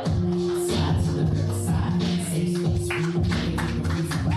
Slide to the girl side. Say sweet, sweet, baby, the reason why.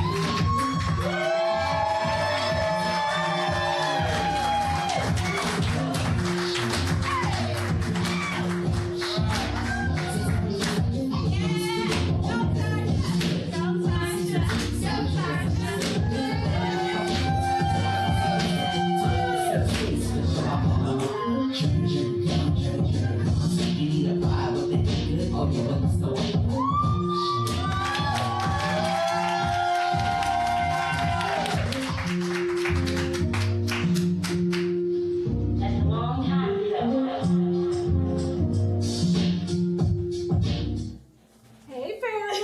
Hey, family.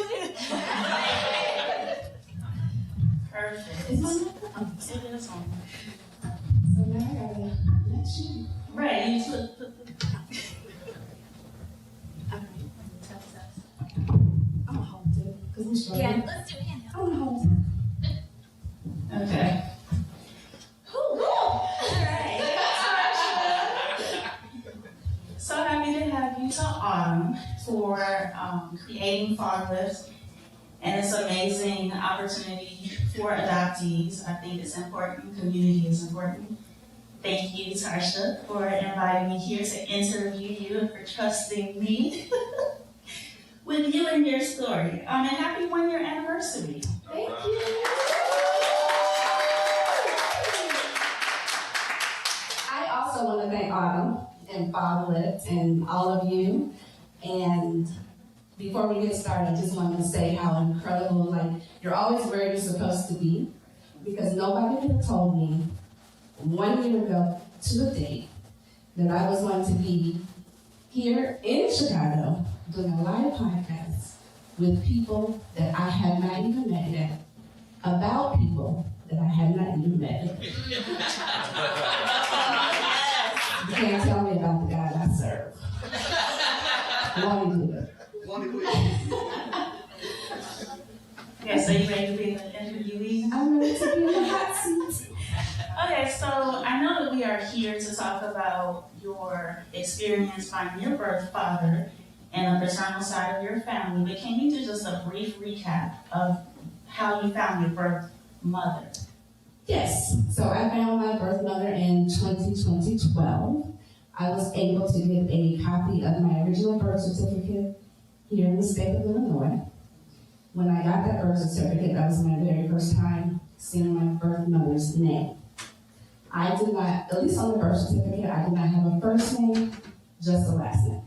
Perfect. Is my It is on. So now I gotta let you. Right, you put the. I'm gonna hold it because we're struggling. Let's do it. I'm gonna hold it. Okay. Alright. So happy to have you to Autumn for creating Fatherless and this amazing opportunity for adoptees. I think it's important, community is important. Thank you, Tarcia, for inviting me here to interview you and for trusting me with you and your story. And happy 1-year anniversary. Thank you. I also want to thank Autumn and Fatherless and all of you. And before we get started, I just want to say how incredible, like, you're always where you're supposed to be, because nobody could have told me 1 year ago to the date that I was going to be here in Chicago doing a live podcast with people that I had not even met yet, about people that I had not even met yet. You can't tell me about the God I serve. Won't do it. Okay, so you ready to be the interviewee? I'm ready to be in the hot seat. Okay, so I know that we are here to talk about your experience finding your birth father and the paternal side of your family, but can you do just a brief recap of how you found your birth mother? Yes, so I found my birth mother in 2012. I was able to get a copy of my original birth certificate here in the state of Illinois. When I got that birth certificate, that was my very first time seeing my birth mother's name. I did not, at least on the birth certificate, I did not have a first name, just a last name.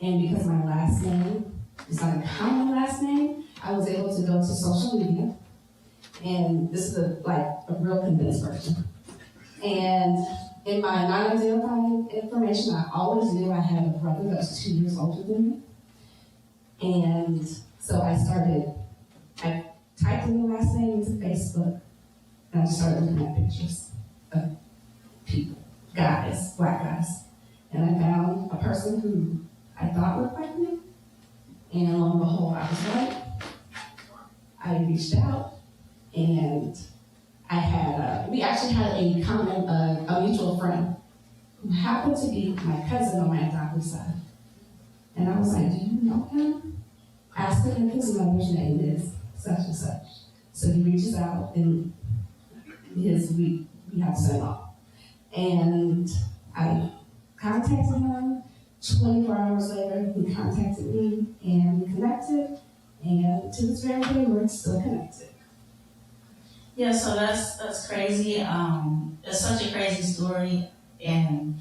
And because my last name is not a common last name, I was able to go to social media. And this is a real condensed version. And in my non-identifying information, I always knew I had a brother that was 2 years older than me. And so I typed in the last name into Facebook, and I just started looking at pictures of people, guys, black guys. And I found a person who I thought looked like me, and lo and behold, I was right. I reached out, and we actually had a mutual friend who happened to be my cousin on my adopted side. And I was like, do you know him? Asked him if his mother's name is such and such. So he reaches out, and we have sent off. And I contacted him. 24 hours later, he contacted me, and we connected. And to this very day, we're still connected. Yeah, so that's crazy. It's such a crazy story, and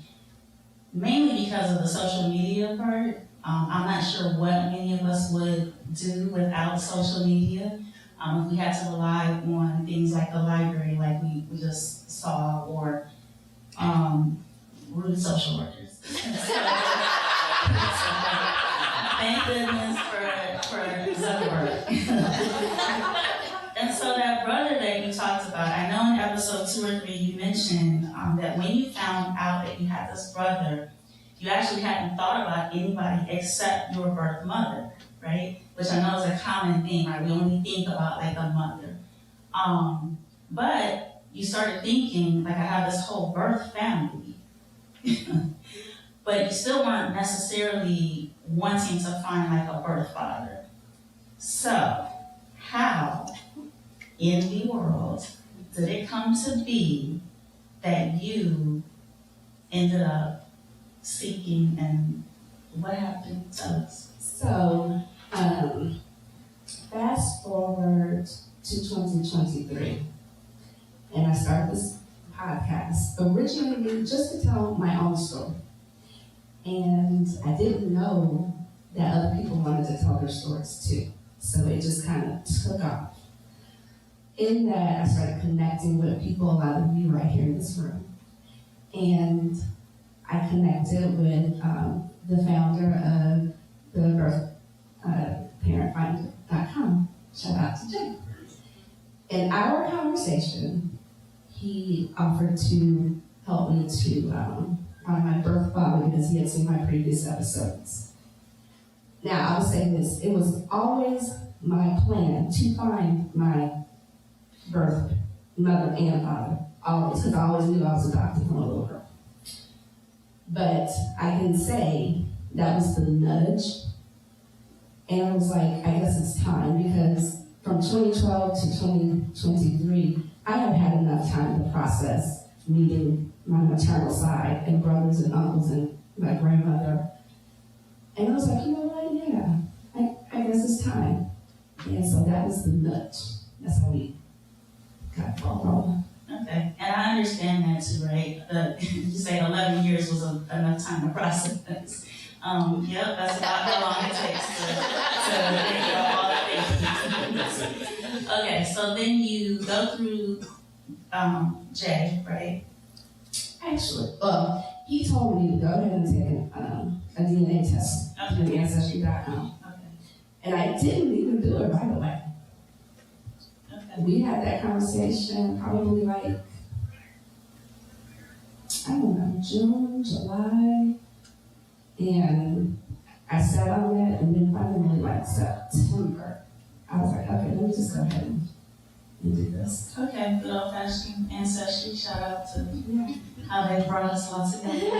mainly because of the social media part. I'm not sure what many of us would do without social media. If we had to rely on things like the library, like we just saw, or rude social workers. Thank goodness for Zuckerberg. And so that brother that you talked about, I know in episode 2 or 3 you mentioned that when you found out that you had this brother, you actually hadn't thought about anybody except your birth mother, right? Which I know is a common thing, right? We only think about like a mother. But you started thinking, like, I have this whole birth family. But you still weren't necessarily wanting to find like a birth father. So, how in the world did it come to be that you ended up seeking, and what happened? Tell us. So, fast forward to 2023, and I started this podcast originally just to tell my own story. And I didn't know that other people wanted to tell their stories too. So it just kind of took off. In that, I started connecting with people, a lot of you right here in this room. And I connected with the founder of the birthparentfinder.com. Shout out to Jay. In our conversation, he offered to help me to find my birth father because he had seen my previous episodes. Now, I will say this, it was always my plan to find my birth mother and father, always, because I always knew I was adopted from a little girl. But I can say that was the nudge, and I was like, I guess it's time, because from 2012 to 2023, I have had enough time to process meeting my maternal side and brothers and uncles and my grandmother. And I was like, you know what, yeah, I guess it's time. And so that was the nudge. That's how we got the ball rolling. Okay, and I understand that too, right? You say 11 years was enough time to process. Yep, that's about how long it takes to think of all the things. Okay, so then you go through Jay, right? Actually, he told me to go ahead and take a DNA test through Ancestry.com. Okay. And I didn't even do it right away. Okay. We had that conversation probably like, I don't know, June, July. And I sat on that, and then finally like September, I was like, okay, let me just go ahead and do this. Okay, good old fashioned ancestry. Shout out to how they brought us all together.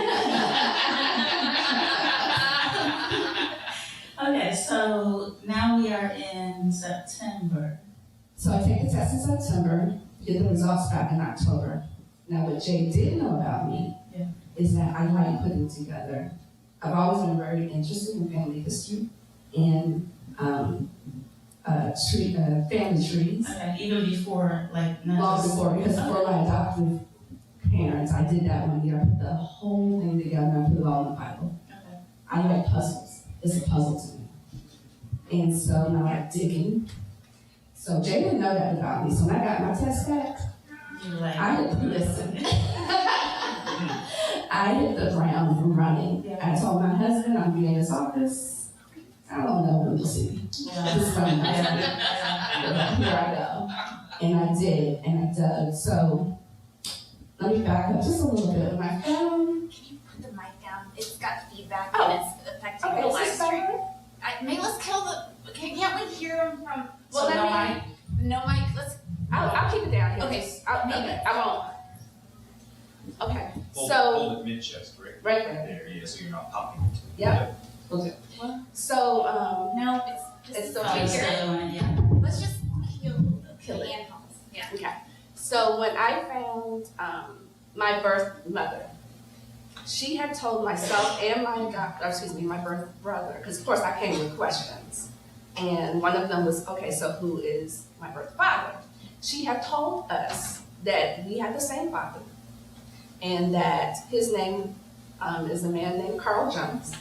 Okay, so now we are in September. So I take the test in September, get the results back in October. Now what Jay did know about me is that I like putting together. I've always been very interested in family history and family trees. Okay, even before, like, Long before, because for my adoptive parents, I did that one year. I put the whole thing together and I put it all in the Bible. Okay. I like puzzles. It's a puzzle to me. And so now I'm digging. So Jay didn't know that about me. So when I got my test back, You're like, I hit the ground running. Yeah. I told my husband I'm being in his office. I don't know when to see. yeah. This is from here I go. And I did, and I dug. So let me back up just a little bit. When I found, Can you put the mic down? It's got feedback Oh. and it's affecting okay, the is live this stream. better? Maybe let's kill the. Can't we hear them from? So no mic? No mic. Let's. I'll keep it down here. Okay, Maybe. I won't. Okay, Hold so, it mid-chest, right? right there. There, yeah, so you're not popping into it. Yep. So, No, it's It's still still here. Still doing it, yeah. Let's just Kill the it. animals. Yeah. okay. So when I found my birth mother, she had told myself and my birth brother, because of course I came with questions. And one of them was, okay, so who is my birth father? She had told us that we had the same father and that his name is a man named Carl Jones.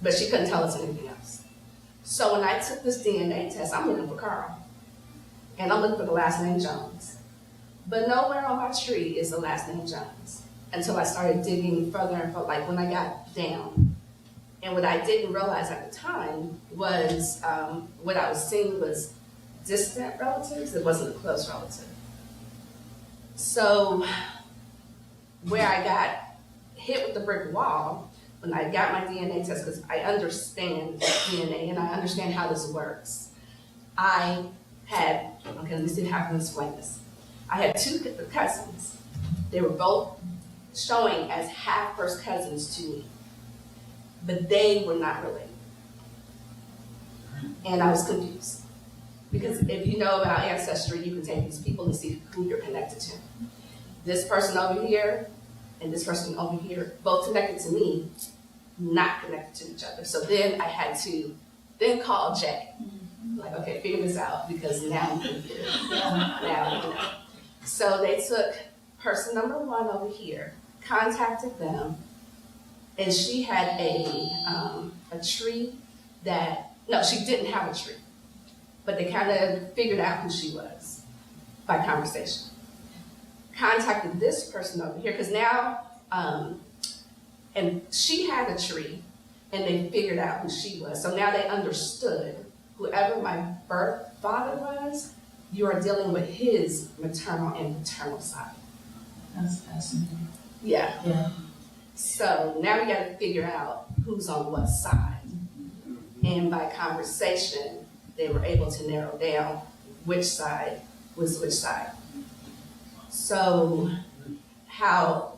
But she couldn't tell us anything else. So when I took this DNA test, I'm looking for Carl. And I'm looking for the last name Jones. But nowhere on my tree is the last name Jones until I started digging further and further, like when I got down. And what I didn't realize at the time was what I was seeing was distant relatives. It wasn't a close relative. So where I got hit with the brick wall, when I got my DNA test, because I understand DNA and I understand how this works, let me see how I can explain this. I had two cousins. They were both showing as half first cousins to me. but they were not related. And I was confused. Because if you know about ancestry, you can take these people and see who you're connected to. This person over here and this person over here, both connected to me, not connected to each other. So then I had to then call Jay. Like, okay, figure this out because now I'm confused. Now, you know. So they took person number one over here, contacted them, and she had a tree that, no, she didn't have a tree, but they kind of figured out who she was by conversation. Contacted this person over here, because now, and she had a tree, and they figured out who she was. So now they understood whoever my birth father was, you are dealing with his maternal and paternal side. That's fascinating. Yeah. Yeah. So now we got to figure out who's on what side. And by conversation, they were able to narrow down which side was which side. So now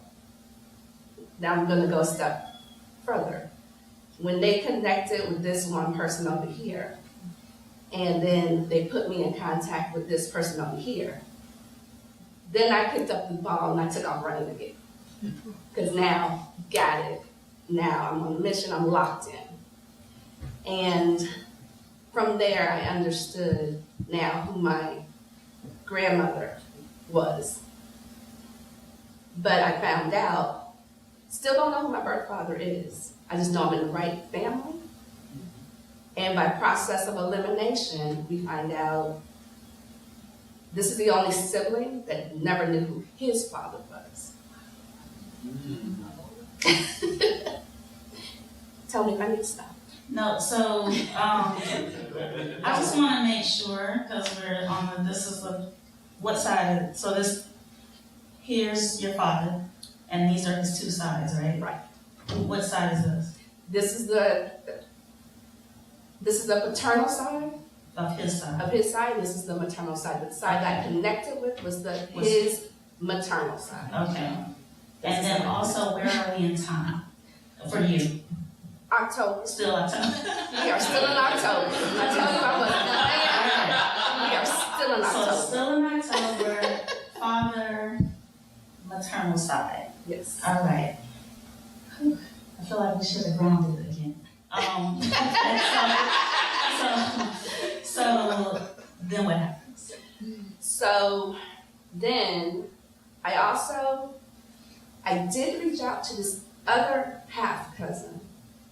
I'm going to go a step further. When they connected with this one person over here, and then they put me in contact with this person over here, then I picked up the ball and I took off running again. Because now, got it. Now I'm on a mission, I'm locked in. And from there, I understood now who my grandmother was. But I found out, still don't know who my birth father is. I just know I'm in the right family. And by process of elimination, we find out this is the only sibling that never knew who his father was. Tell me if I need to stop. No, so I just want to make sure because we're on this is what side? So here's your father, and these are his two sides, right? Right. What side is this? This is the paternal side Of his side. of his side. This is the maternal side. The side that I connected with was his maternal side. Okay. And then also, where are we in time for you? October. Still October. We are still in October. I tell you I wasn't. We are still in So October. still in October, father, maternal side. Yes. All right. Whew. I feel like we should have grounded it again. So then what happens? So then I did reach out to this other half cousin.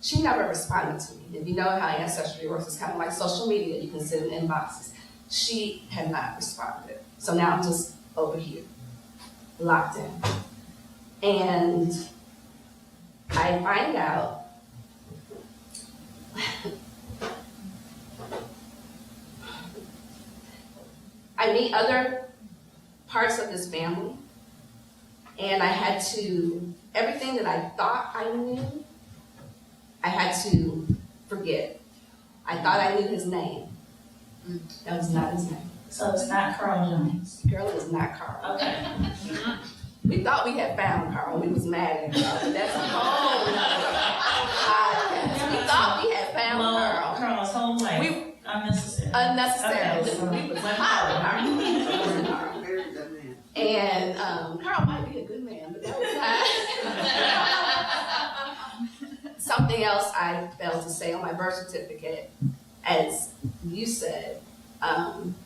She never responded to me. If you know how ancestry works, it's kind of like social media. You can send in inboxes. She had not responded. So now I'm just over here, locked in. And I find out I meet other parts of this family, and I had to, everything that I thought I knew, I had to forget. I thought I knew his name. That was not his name. So it's not Carl Jones. Girl, it was not Carl. Okay. We thought we had found Carl. We was mad at Carl, but that's a whole nother podcast. We thought we had found Carl. Carl's whole life. We unnecessary. unnecessarily. Okay, so We was what hot with happened? Carl. We was Carl. And Carl might be a good man, but that was not. Something else I failed to say on my birth certificate, as you said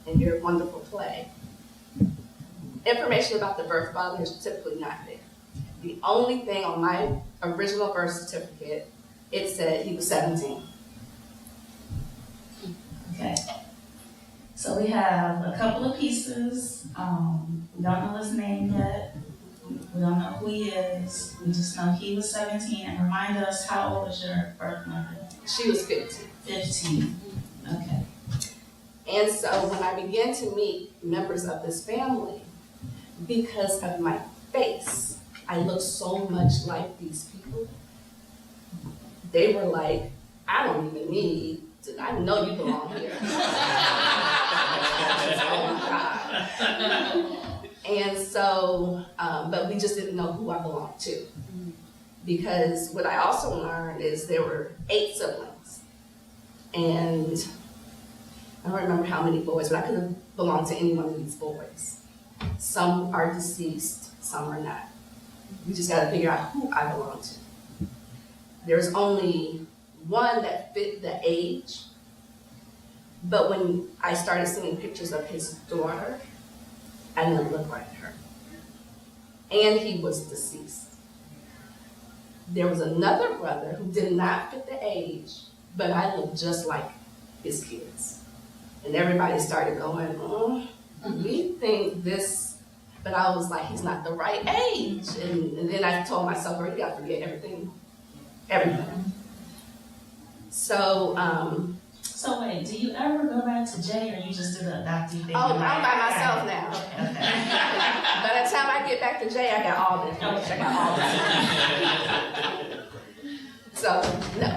in your wonderful play, information about the birth father is typically not there. The only thing on my original birth certificate, it said he was 17. Okay. So we have a couple of pieces. We don't know his name yet. We don't know who he is. We just know he was 17. And remind us, how old was your birth mother? She was 15. 15. Okay. And so when I began to meet members of this family, because of my face, I looked so much like these people. They were like, I don't even need to, I know you belong here. Oh God. And so, but we just didn't know who I belonged to. because what I also learned is there were 8 siblings. And I don't remember how many boys, but I could have belonged to any one of these boys. Some are deceased, some are not. We just gotta figure out who I belong to. There's only one that fit the age, but when I started seeing pictures of his daughter, I didn't look like her. And he was deceased. There was another brother who did not fit the age, but I looked just like his kids. And everybody started going, we think this, but I was like, he's not the right age. And then I told myself, you gotta forget everything. So, So wait, do you ever go back to Jay, or you just do the adoptee thing? I'm by myself now. Okay. By the time I get back to Jay, I got all this. I got all that. So, no,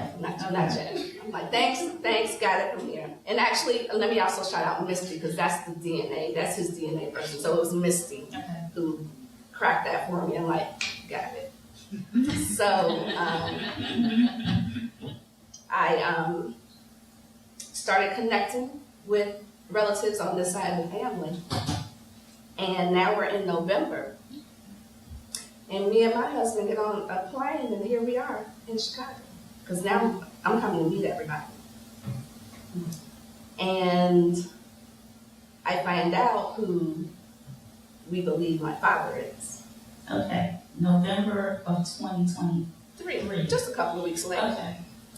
not Jay. I'm like, thanks, got it from here. And actually, let me also shout out Misty, because that's the DNA, that's his DNA person. So it was Misty who cracked that for me. I'm like, got it. So, I started connecting with relatives on this side of the family. And now we're in November. And me and my husband get on a plane, and here we are in Chicago. Because now I'm coming to meet everybody. And I find out who we believe my father is. Okay, November of 2023. Just a couple of weeks later. Okay,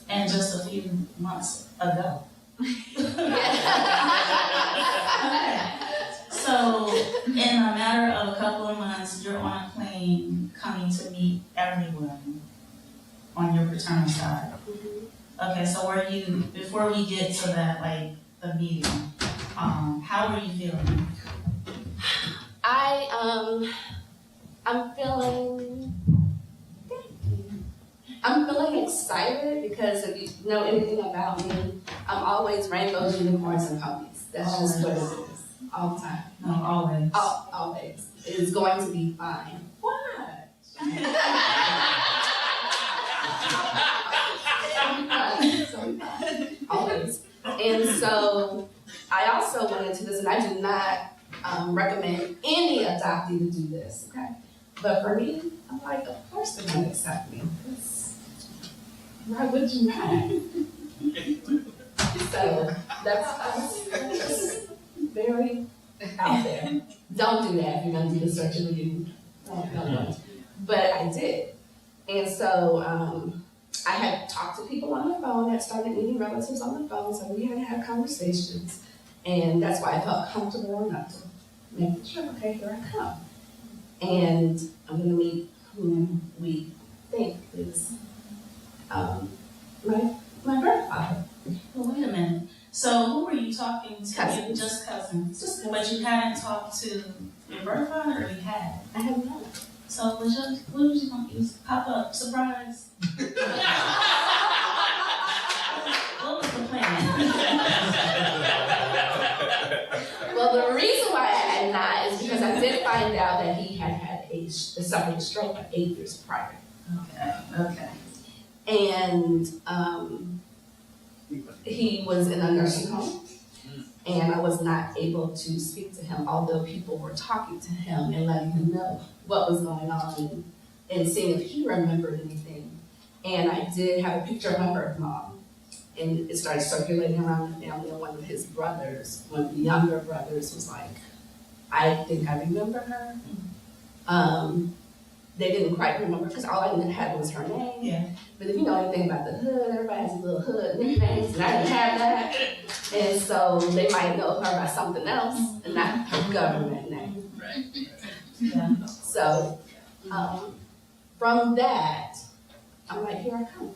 and just a few months ago. Okay. So, in a matter of a couple of months, you're on a plane coming to meet everyone on your paternal side. Okay, so were you, before we get to that, like, the meeting, how were you feeling? I'm feeling excited because if you know anything about me, I'm always rainbows, unicorns, and puppies. That's just what it is. All the time. No, always. Always. It is going to be fine. What? Always. And so I also went into this, and I do not recommend any adoptee to do this, okay? But for me, I'm like, of course they're going to accept me. Why would you not? So that's just very out there. Don't do that if you're going to do the search and review. Don't. But I did. And so I had talked to people on the phone, had started meeting relatives on the phone, so we had conversations. And that's why I felt comfortable enough to make sure, okay, here I come. And I'm going to meet who we think is my birth father. Well, wait a minute. So who were you talking to? Cousins. Just cousins. But you hadn't talked to your birth father, or you had? I have not. So what was you gonna use? Pop up surprise? What was the plan? Well, the reason why I had not is because I did find out that he had suffered a stroke 8 years prior. Okay. And he was in a nursing home, and I was not able to speak to him, although people were talking to him and letting him know what was going on and seeing if he remembered anything. And I did have a picture of my birth mom, and it started circulating around the family, and one of his brothers, one of the younger brothers, was like, I think I remember her. They didn't quite remember because all I had was her name. Yeah. But if you know anything about the hood, everybody has a little hood nicknames, and I didn't have that. And so they might know her by something else, and not her government name. Right. Yeah. So from that, I'm like, here I come.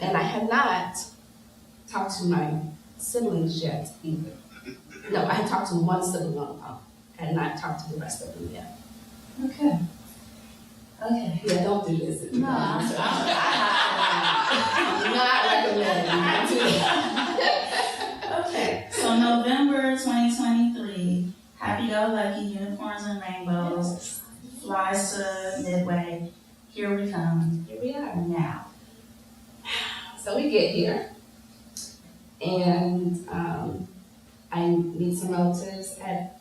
And I had not talked to my siblings yet either. No, I had talked to one sibling on the phone. I had not talked to the rest of them yet. Okay. Yeah, don't do this. No, I'm not recommending you do. Okay. So November 2023, Happy Go Lucky, Unicorns and Rainbows, flies to Midway. Here we come. get here, and I meet some relatives at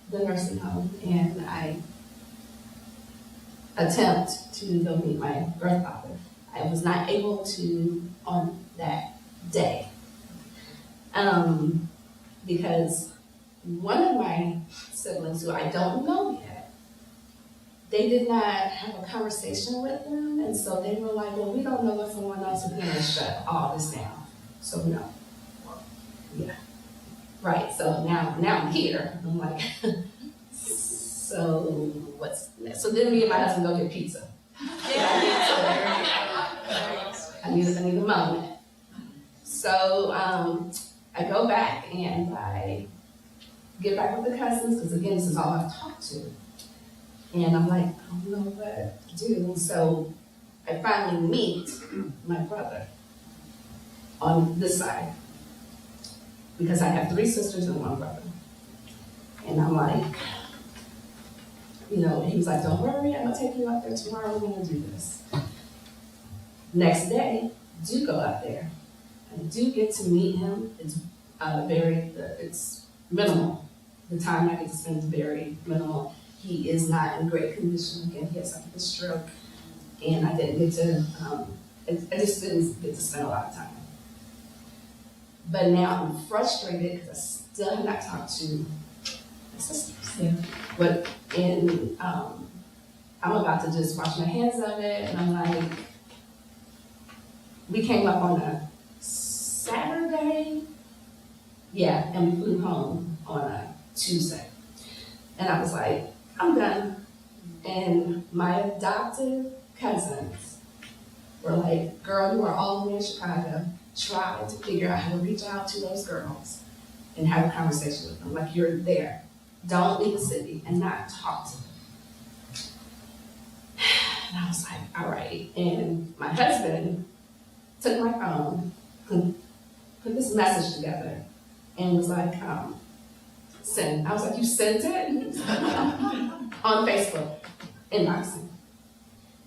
the nursing home, and I attempt to go meet my birth father. I was not able to on that day because one of my siblings, who I don't know yet, they did not have a conversation with them, and so they were like, well, we don't know what's going on, so we're going to shut all this down. So no. Yeah. Right, so now I'm here. I'm like, so what's next? So then me and my husband go get pizza. I need a moment. So I go back and I get back with the cousins, because again, this is all I've talked to. And I'm like, I don't know what to do. And so I finally meet my brother on this side, because I have 3 sisters and 1 brother. And I'm like, he was like, don't worry, I'm gonna take you up there tomorrow, we're gonna do this. Next day, do go up there. I do get to meet him. It's it's minimal. The time I get to spend is very minimal. He is not in great condition. Again, he had suffered a stroke, and I didn't get to, I just didn't get to spend a lot of time. But now I'm frustrated because I still have not talked to my sisters. Yeah. And I'm about to just wash my hands of it, and I'm like, we came up on a Saturday, yeah, and we flew home on a Tuesday. And I was like, I'm done. And my adopted cousins were like, girl, you are all the way in Chicago. Try to figure out how to reach out to those girls and have a conversation with them. Like, you're there. Don't leave the city and not talk to them. And I was like, all right. And my husband took my phone, put this message together, and was like, send. I was like, you sent it? On Facebook, inboxing.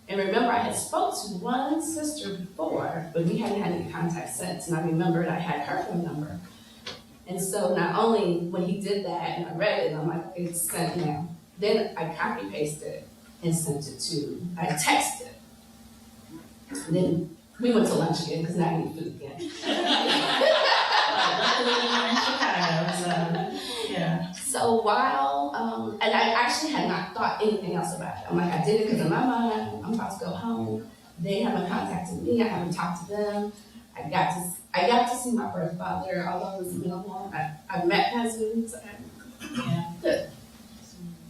And remember, I had spoke to one sister before, but we hadn't had any contact since, and I remembered I had her phone number. And so not only when he did that, and I read it, and I'm like, it's sent now. Then I copy-pasted and sent it to, I texted. And then we went to lunch again, because now I need food again. Luckily, we're in Chicago, so, yeah. So while, and I actually had not thought anything else about it. I'm like, I did it because in my mind, I'm about to go home. They haven't contacted me, I haven't talked to them. I got to see my birth father, although it was minimal. I met cousins, Yeah. good.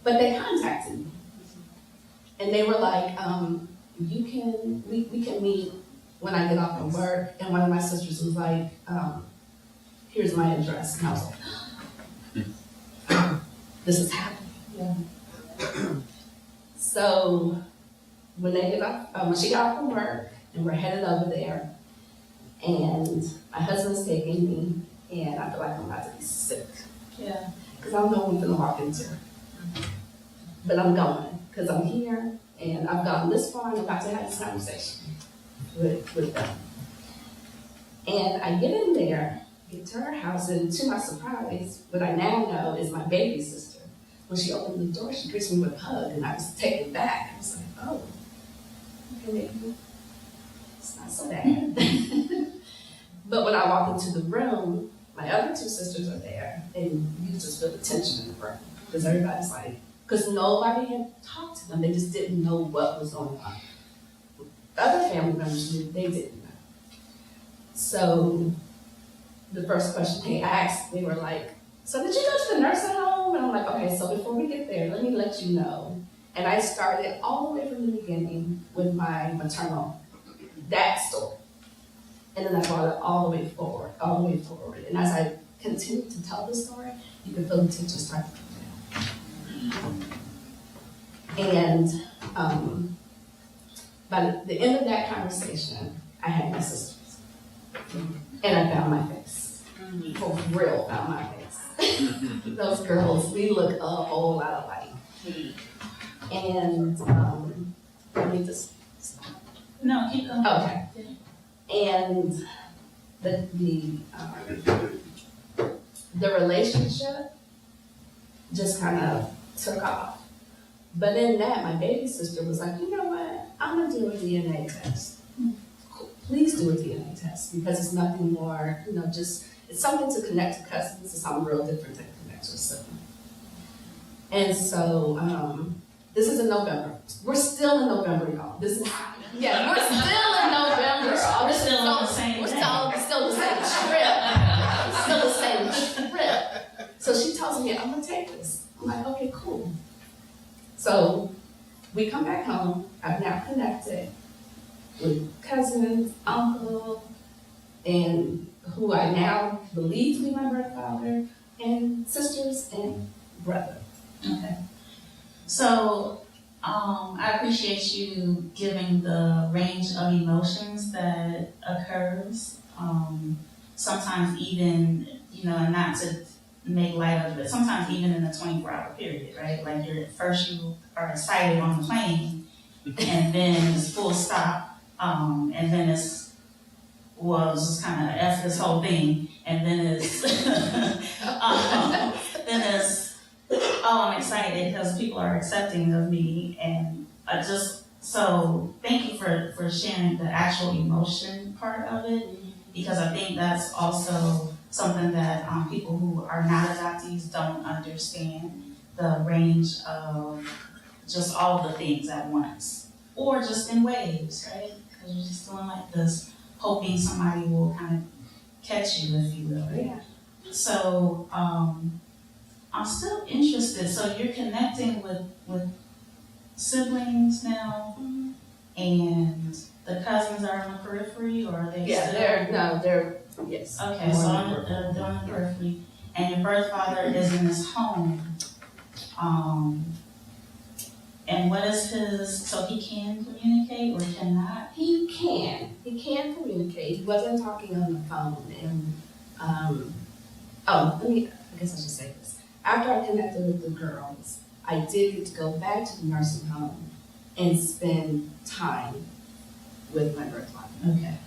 But they contacted me. And they were like, we can meet when I get off from work. And one of my sisters was like, here's my address. And I was like, this is happening. Yeah. So when they get off, when she got off from work, and we're headed over there, and my husband's taking me, and I feel like I'm about to be sick. Yeah. Because I don't know what I'm gonna walk into. But I'm going, because I'm here, and I've gone this far, and I'm about to have this conversation with them. And I get in there, get to her house, and to my surprise, what I now know is my baby sister. When she opened the door, she greets me with a hug, and I was taken back. I was like, oh, okay, it's not so bad. But when I walk into the room, my other 2 sisters are there, and you just feel the tension in the room. Because everybody's like, because nobody had talked to them, they just didn't know what was going on. Other family members knew, they didn't know. So the first question they asked, they were like, so did you go to the nursing home? And I'm like, okay, so before we get there, let me let you know. And I started all the way from the beginning with my maternal, that story. And then I brought it all the way forward. And as I continued to tell the story, you could feel the tension start to come down. And by the end of that conversation, I had my sisters. And I found my face. For real, found my face. Those girls, we look a whole lot alike. And let me just stop. No, keep going. Okay. And the relationship just kind of took off. But in that, my baby sister was like, you know what? I'm gonna do a DNA test. Please do a DNA test because it's nothing more, just it's something to connect to cousins. It's something real different to connect to a sibling. And so this is in November. We're still in November, y'all. We're still in November. We're still on the same We're day. still the same trip. Still the same trip. So she tells me, I'm gonna take this. I'm like, okay, cool. So we come back home. I've now connected with cousins, uncle, and who I now believe to be my birth father, and sisters and brother. Okay. So, I appreciate you giving the range of emotions that occurs. Sometimes even, and not to make light of it, sometimes even in a 24-hour period, right? Like first you are excited on the plane, and then it's full stop, and then it's just kind of F this whole thing, and then it's, I'm excited because people are accepting of me, and so thank you for sharing the actual emotion part of it, because I think that's also something that people who are not adoptees don't understand, the range of just all the things at once, or just in waves, right? Because you're just doing like this, hoping somebody will kind of catch you, if you will, right? Yeah. So I'm still interested. So you're connecting with siblings now, and the cousins are on the periphery, or are they Yeah, still? they're, yes. Okay, so they're on the periphery, and your birth father is in his home. And what is his, so he can communicate or cannot? He can communicate. He wasn't talking on the phone, and, I guess I should say this. After I connected with the girls, I did get to go back to the nursing home and spend time with my birth father. Okay.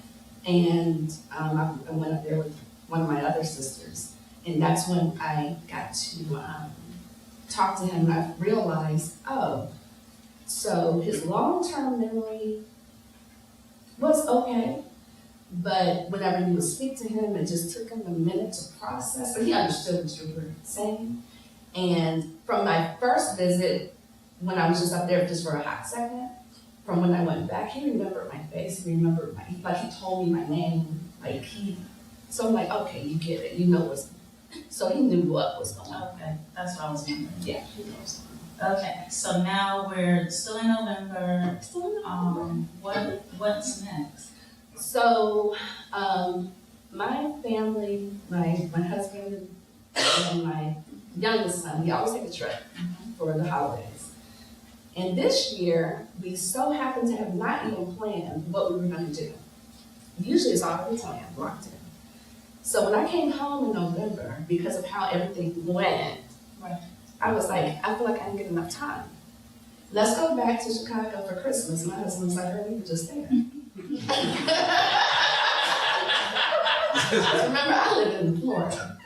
And I went up there with one of my other sisters, and that's when I got to talk to him, and I realized, so his long-term memory was okay, but whenever you would speak to him, it just took him a minute to process, but he understood what you were saying. And from my first visit, when I was just up there just for a hot second, from when I went back, he remembered my face, he remembered he told me my name, so I'm like, okay, you get it, you know what's, so he knew what was going on. Okay, that's what I was wondering. Yeah, he knows. Okay, so now we're still in November. What's next? So, my family, my husband and my youngest son, we always take a trip for the holidays. And this year, we so happened to have not even planned what we were gonna do. Usually it's already planned, locked in. So when I came home in November, because of how everything went, Right. I was like, I feel like I didn't get enough time. Let's go back to Chicago for Christmas. My husband was like, oh, we were just there. Remember, I live in Florida.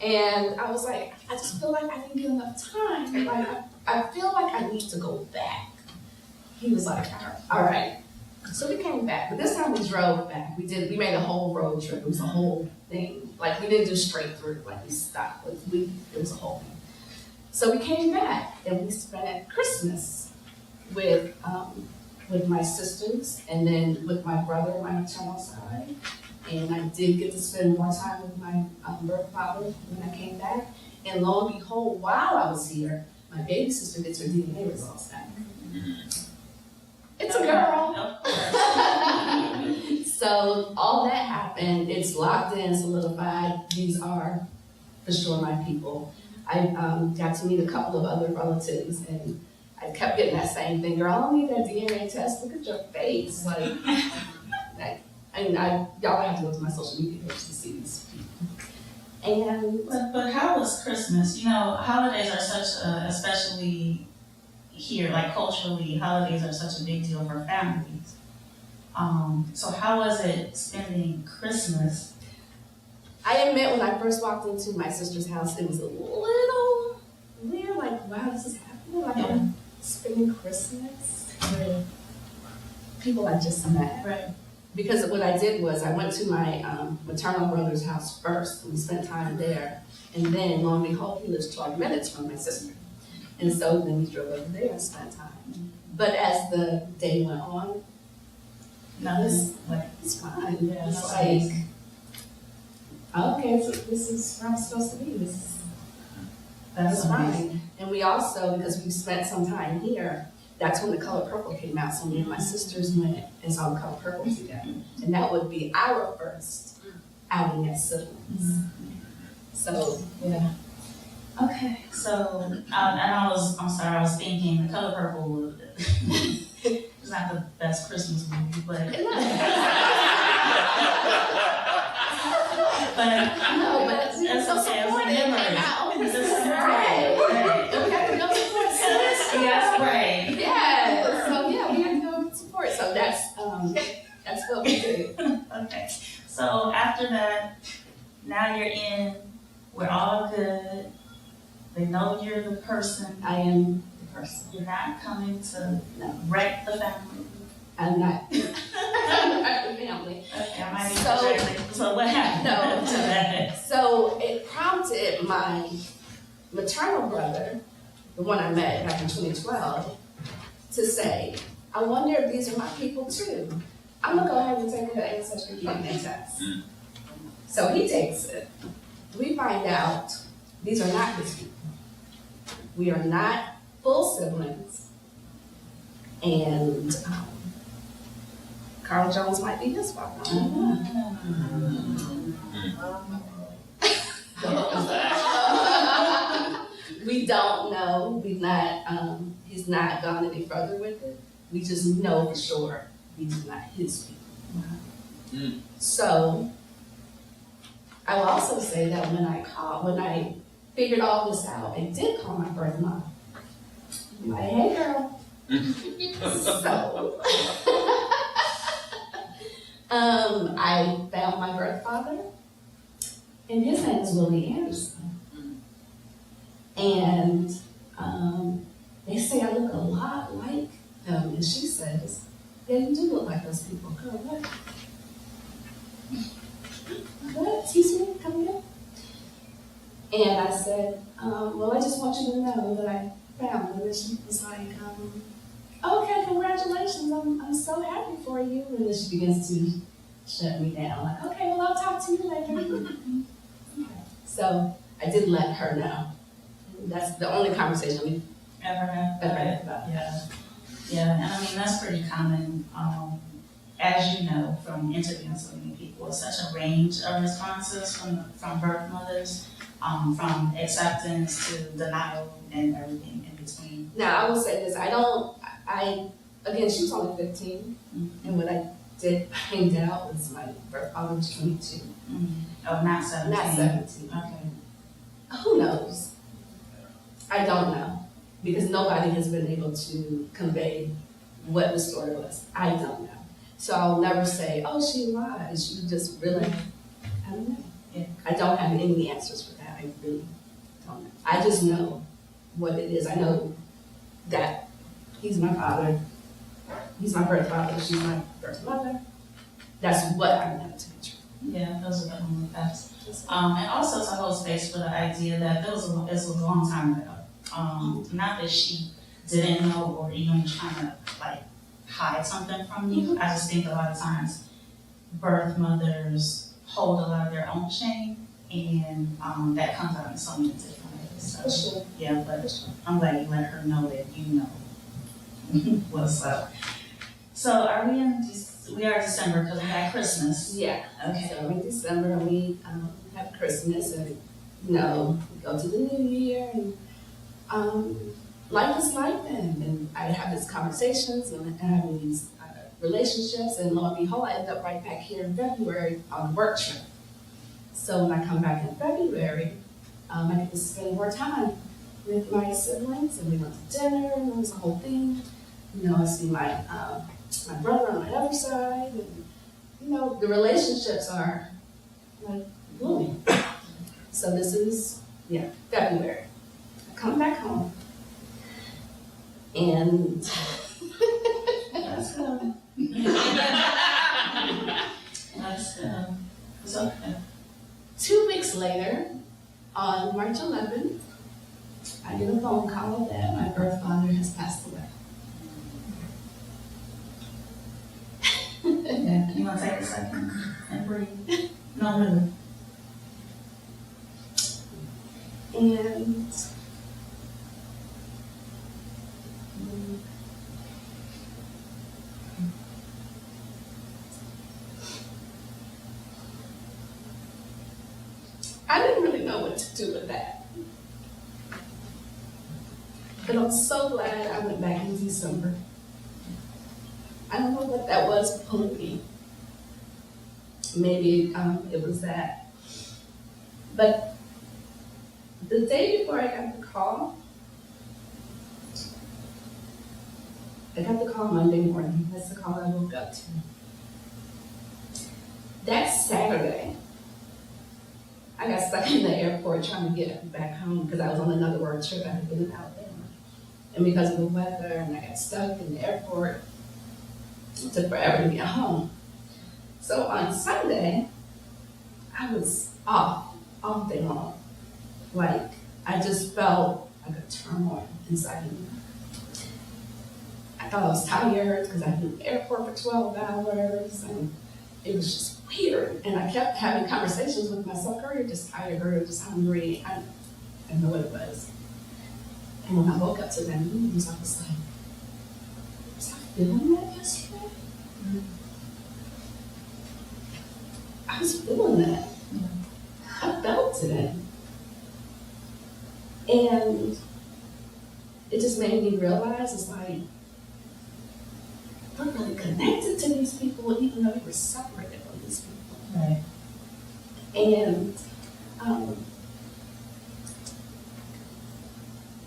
And I was like, I just feel like I didn't get enough time. Like, I feel like I need to go back. He was like, all right. So we came back, but this time we drove back. We made a whole road trip. It was a whole thing. Like, we didn't do straight through, like we stopped. It was a whole thing. So we came back and we spent Christmas with my sisters and then with my brother on my maternal side. And I did get to spend more time with my birth father when I came back. And lo and behold, while I was here, my baby sister gets her DNA results back. It's a girl. So all that happened, it's locked in, solidified. These are for sure my people. I got to meet a couple of other relatives, and I kept getting that same thing. Girl, I don't need that DNA test. Look at your face. Y'all have to go to my social media page to see these people. And But how was Christmas? Holidays are such especially here, like culturally, holidays are such a big deal for families. So how was it spending Christmas? I admit, when I first walked into my sister's house, it was a little weird, like, wow, this is happening, like, I'm spending Christmas with people I just met. Right. Because what I did was, I went to my maternal brother's house first, and we spent time there, and then, lo and behold, he lives 12 minutes from my sister. And so then we drove over there and spent time. But as the day went on, Nothing, like, it's fine. Yeah, It's that's like, amazing. okay, so this is where I'm supposed to be. This is That's fine. amazing. And we also, because we spent some time here, that's when The Color Purple came out. So me and my sisters went and saw The Color Purple together. And that would be our first outing as siblings. So, Yeah. Okay, so, and I'm sorry, I was thinking The Color Purple is not the best Christmas movie, but. no, but it's so okay, it's a supportive. memory. Now. It's a Right. right. And we have to go support sisters. Yes, right. Yeah. So yeah, we have to go support. So that's what we do. Okay, so after that, now you're in, we're all good. They know you're the person. I am the person. You're not coming to No. wreck the family. I'm not. I'm not the family. Okay, I might be So- projecting. So what happened No. to that? So it prompted my maternal brother, the one I met back in 2012, to say, I wonder if these are my people too. I'm gonna go ahead and take an ancestry DNA test. So he takes it. We find out these are not his people. We are not full siblings. And Carl Jones might be his father. I don't know. We don't know. He's not gone any further with it. We just know for sure these are not his people. So I will also say that when I figured all this out, I did call my birth mom. I'm like, hey girl. So I found my birth father, and his name is Willie Anderson. And they say I look a lot like him, and she says, yeah, you do look like those people. Girl, what? What? Excuse me, come again? And I said, well, I just want you to know that I found him. And she was like, okay, congratulations. I'm so happy for you. And then she begins to shut me down. Like, okay, well, I'll talk to you later. Okay. So I did let her know. That's the only conversation we've Ever had? ever had about it. Yeah. Yeah, and I mean, that's pretty common, as you know, from interviewing so many people. It's such a range of responses from birth mothers, from acceptance to denial and everything in between. Now, I will say this. Again, she was only 15. And what I did find out was my birth father was 22. Oh, not 17. Not 17. Okay. Who knows? I don't know. Because nobody has been able to convey what the story was. I don't know. So I'll never say, oh, she lied. She just really, I don't know. Yeah. I don't have any answers for that. I really don't know. I just know what it is. I know that he's my father. He's my birth father. She's my birth mother. That's what I know to be true. Yeah, those are the only facts. And also to hold space for the idea that it was a long time ago. Not that she didn't know or even trying to like hide something from you. I just think a lot of times birth mothers hold a lot of their own shame, and that comes out in so many different ways. So, For sure. yeah, but I'm glad you let her know that you know what's up. So are we in? We are December because we had Christmas. Yeah. Okay. So in December, we have Christmas, and we go to the New Year, and life is life, and I have these conversations and having these relationships, and lo and behold, I end up right back here in February on a work trip. So when I come back in February, I get to spend more time with my siblings, and we went to dinner, and it was a whole thing. You know, I see my my brother on my other side, and you know, the relationships are like blooming. So this is, February. I come back home, and Let's go. Let's go. It's okay. 2 weeks later, on March 11th, I get a phone call that my birth father has passed away. Yeah, you wanna take a second and breathe? No, really. And I didn't really know what to do with that. But I'm so glad I went back in December. I don't know what that was pulling me. Maybe it was that. But the day before I got the call, Monday morning. That's the call I woke up to. That Saturday, I got stuck in the airport trying to get back home because I was on another work trip. I had been in Alabama. And because of the weather, and I got stuck in the airport, it took forever to get home. So on Sunday, I was off all day long. Like, I just felt like a turmoil inside of me. I thought I was tired because I'd been in the airport for 12 hours, and it was just weird. And I kept having conversations with myself, girl, you're just tired, girl, you're just hungry. I didn't know what it was. And when I woke up to that news, I was like, was I feeling that yesterday? I was feeling that. I felt it. And it just made me realize it's like, we're really connected to these people, even though we were separated from these people. Right. And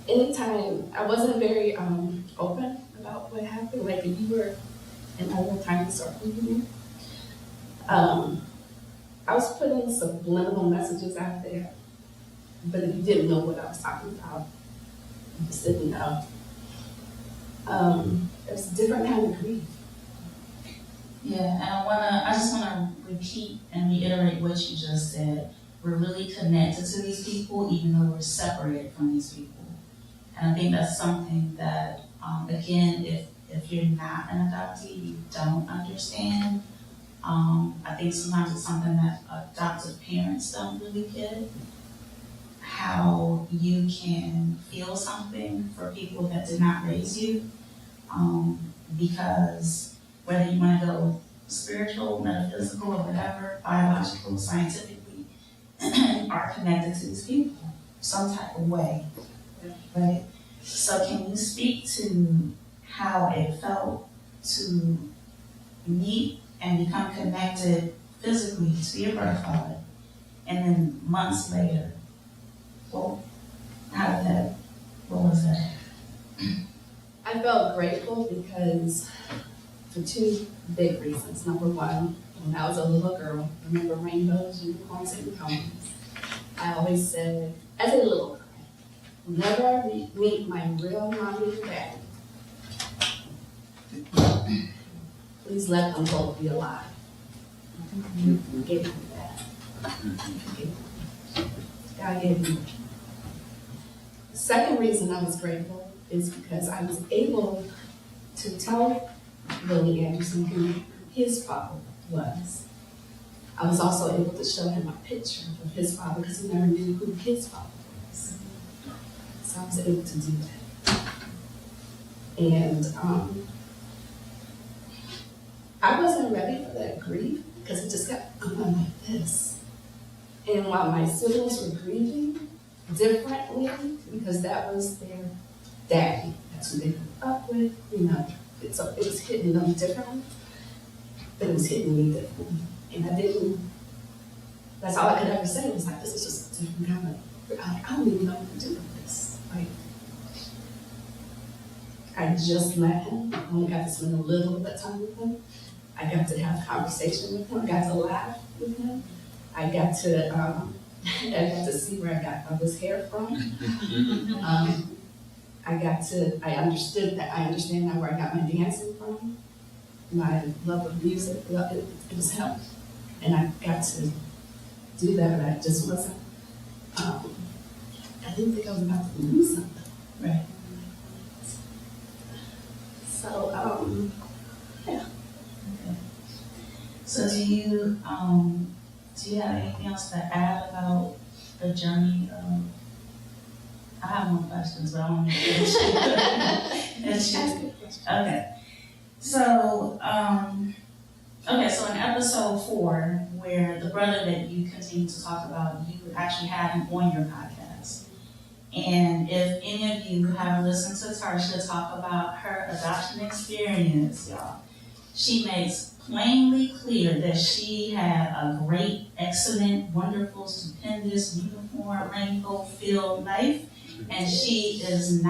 anytime, I wasn't very open about what happened. Like if you were in other tiny circle with me, I was putting subliminal messages out there, but if you didn't know what I was talking about, you just didn't know. It was a different kind of grief. Yeah, and I just wanna repeat and reiterate what you just said. We're really connected to these people, even though we're separated from these people. And I think that's something that, again, if you're not an adoptee, you don't understand. I think sometimes it's something that adoptive parents don't really get. How you can feel something for people that did not raise you. Because whether you want to go spiritual, metaphysical, or whatever, biological, scientifically, you are connected to these people some type of way, right? So can you speak to how it felt to meet and become connected physically to your birth father, and then months later, well, what was that? I felt grateful because for 2 big reasons. Number one, when I was a little girl, remember rainbows, unicorns, and unicorns. I always said, as a little girl, whenever I meet my real mommy and daddy, please let them both be alive. You gave me that. God gave me that. The second reason I was grateful is because I was able to tell Willie Anderson who his father was. I was also able to show him a picture of his father because he never knew who his father was. So I was able to do that. And I wasn't ready for that grief because it just kept going like this. And while my siblings were grieving differently, because that was their daddy, that's who they grew up with, you know, so it was hitting them differently, but it was hitting me differently. And I didn't, that's all I could ever say was like, this is just a different kind of, I don't even know what to do with this. Like, I just met him. I only got to spend a little bit of time with him. I got to have a conversation with him. I got to laugh with him. I got to see where I got all this hair from. I understand now where I got my dancing from. My love of music, it was him. And I got to do that, but I just wasn't, I didn't think I was about to lose something. Right. So, yeah. Okay. So do you have anything else to add about the journey of, I have more questions, but I want to finish. Okay. So, so in episode 4, where the brother that you continue to talk about, you actually had him on your podcast. And if any of you have listened to Tarcia talk about her adoption experience, y'all, she makes plainly clear that she had a great, excellent, wonderful, stupendous, uniform, rainbow-filled life, and she was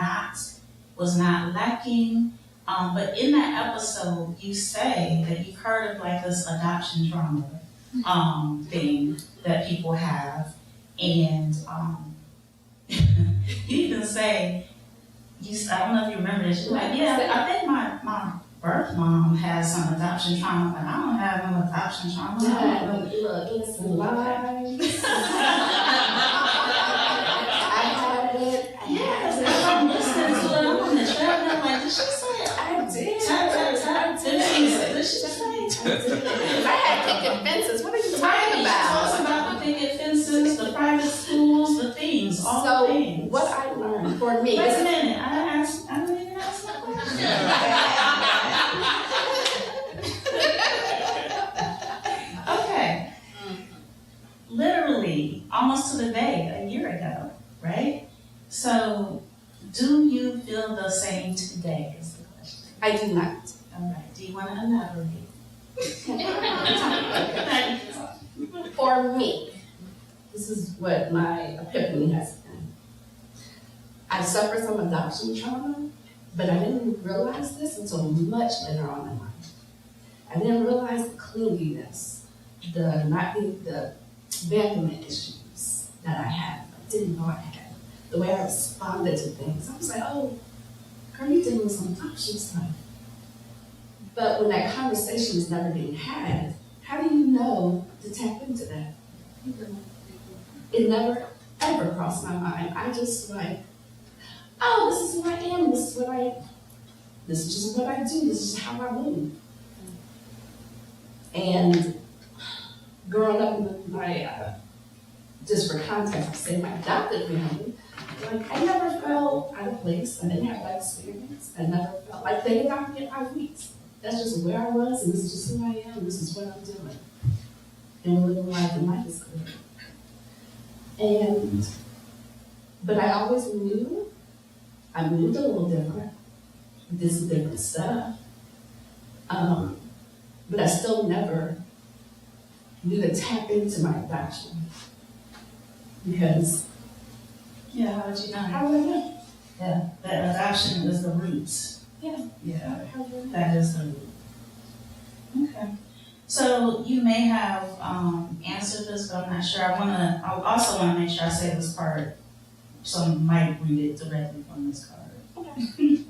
not lacking. But in that episode, you say that you've heard of like this adoption trauma thing that people have, and you even say, I don't know if you remember this, you're like, yeah, I think my birth mom has some adoption trauma, but I don't have no adoption trauma. Look, listen, lies. I had it. Yes, I'm listening to it. I'm on the trail, and I'm like, did she say it? I did. Did she say it? I had picket fences. What are you Right, talking she talks about? about the picket fences, the private schools, the things, all the So things. what I learned for me. Wait a minute, I didn't even ask that question. Okay. Literally, almost to the day, a year ago, right? So, do you feel the same today is the question. I do not. All right, do you want to elaborate? For me, this is what my epiphany has been. I suffered from adoption trauma, but I didn't realize this until much later on in life. I didn't realize the clinginess, the abandonment issues that I had. I didn't know I had. The way I responded to things. I was like, oh, girl, you're dealing with some adoption stuff. But when that conversation is never being had, how do you know to tap into that? It never, ever crossed my mind. I just like, oh, this is who I am, this is just what I do, this is how I move. And growing up with my, just for context, I say my adopted family, like I never felt out of place. I didn't have that experience. I never felt like they adopted me at 5 weeks. That's just where I was, and this is just who I am, this is what I'm doing. And we're living life, and life is good. But I always knew, I moved a little different, did some different stuff. But I still never knew to tap into my adoption. Because Yeah, how would you know? how would I know? Yeah, that adoption is the roots. Yeah. Yeah, How would I know? that is the root. Okay. So you may have answered this, but I'm not sure. I also want to make sure I say this part. Someone might read it directly from this card. Okay.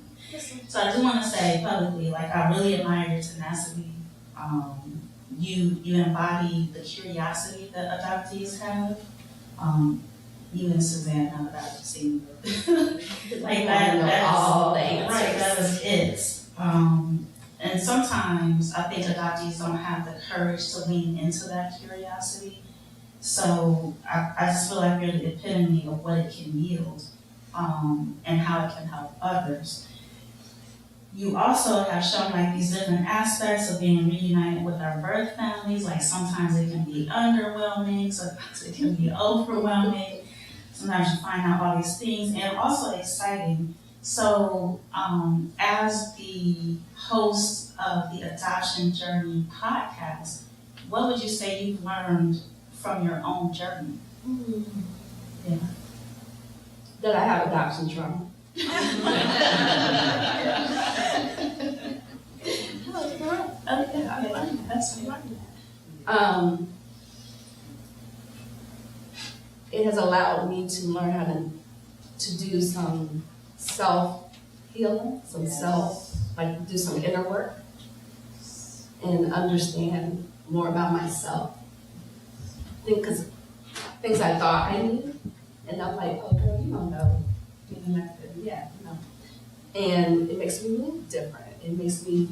So I just want to say publicly, like I really admire your tenacity. You embody the curiosity that adoptees have. You and Suzanne, now that I've seen you. Like that all the is, right, that is it. And sometimes I think adoptees don't have the courage to lean into that curiosity. So I just feel like you're the epitome of what it can yield, and how it can help others. You also have shown like these different aspects of being reunited with our birth families. Like sometimes it can be underwhelming, sometimes it can be overwhelming. Sometimes you find out all these things, and also exciting. So, as the host of the Adoption Journey podcast, what would you say you've learned from your own journey? Yeah. That I have adoption trauma. It has allowed me to learn how to do some self-healing, do some inner work, and understand more about myself. Because things I thought I knew, and I'm like, oh girl, you don't know. Yeah, no. And it makes me really different. It makes me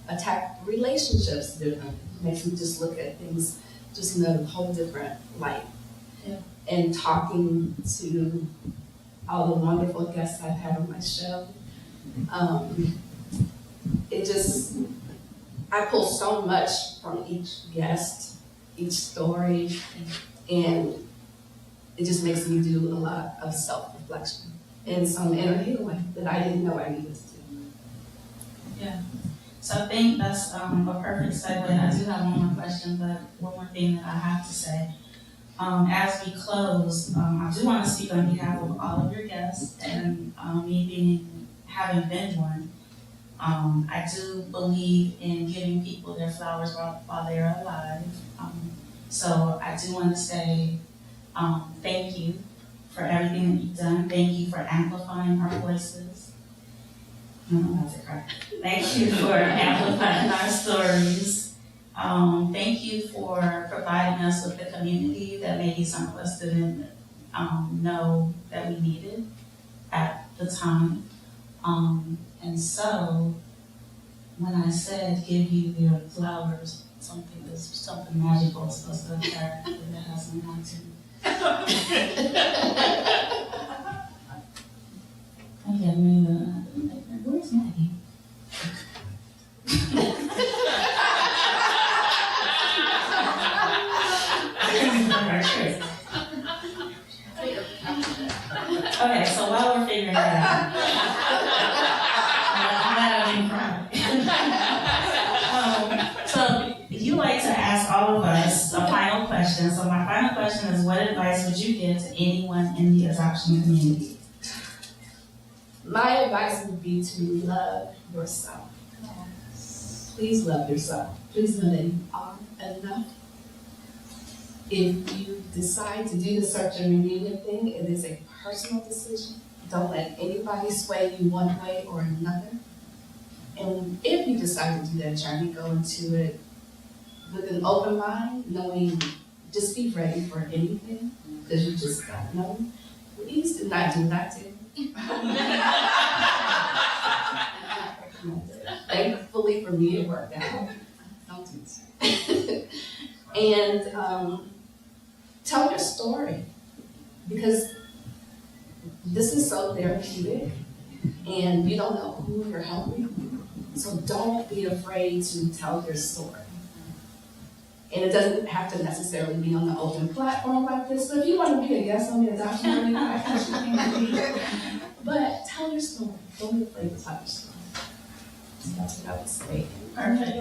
attack relationships different. It makes me just look at things just in a whole different light. Yeah. And talking to all the wonderful guests I've had on my show, I pull so much from each guest, each story, and it just makes me do a lot of self-reflection and some inner healing that I didn't know I needed to do. Yeah. So I think that's a perfect segue. I do have one more question, but one more thing that I have to say. As we close, I do want to speak on behalf of all of your guests and me having been one. I do believe in giving people their flowers while they're alive. So I do want to say thank you for everything that you've done. Thank you for amplifying our voices. I'm about to cry. Thank you for amplifying our stories. Thank you for providing us with the community that maybe some of us didn't know that we needed at the time. And so, when I said give you your flowers, something magical is supposed to occur that hasn't happened to me. Okay, where's Maggie? Okay, so while we're figuring that out, I'm glad I didn't cry. So you like to ask all of us a final question. So my final question is, what advice would you give to anyone in the adoption community? My advice would be to love yourself. Please love yourself. Please know that you are enough. If you decide to do the search and reunion thing, it is a personal decision. Don't let anybody sway you one way or another. And if you decide to do that journey, go into it with an open mind, knowing, just be ready for anything, because you just don't know. Please do not do that to Thankfully for me, it worked out. Don't do that. And tell your story, because this is so therapeutic, and you don't know who you're helping. So don't be afraid to tell your story. And it doesn't have to necessarily be on the open platform like this. So if you want to be a guest on the adoption journey podcast, you can be. But tell your story. Don't be afraid to tell your story. So that's what I would say. Perfect.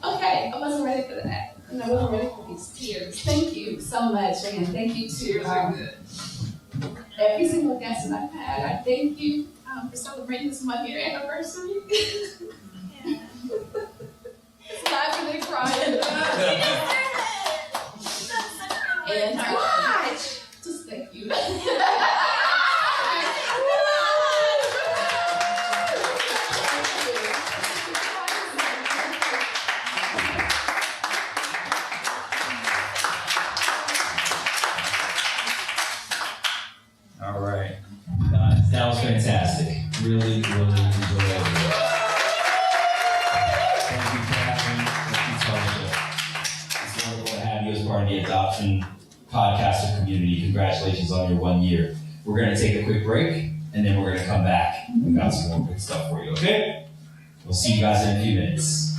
Okay, I wasn't ready for that. And I wasn't ready for these tears. Thank you so much, and thank you to every single guest that I've had. I thank you for celebrating this 1-year anniversary. It's not really crying. And watch! Just thank you. All right. That was fantastic. Really, really enjoyed it. podcaster community, congratulations on your 1 year. We're gonna take a quick break, and then we're gonna come back. We got some more good stuff for you, okay? We'll see you guys in a few minutes.